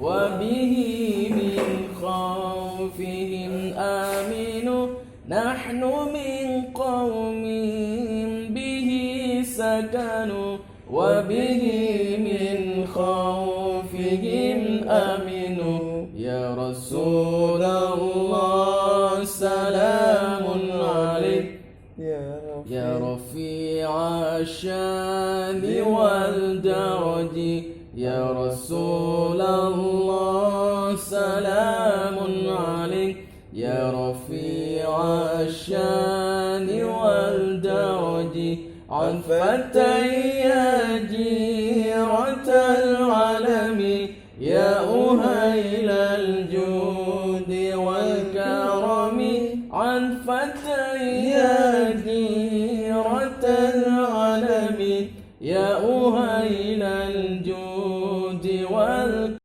وبه من خوفهم آمنوا نحن من قوم به سكنوا وبه من خوفهم آمنوا يا رسول الله سلام عليك يا رفيع الشان والدرج يا رسول الله سلام عليك يا رفيع الشان والدرج عفت يا جيرة العالم يا أهيل الجود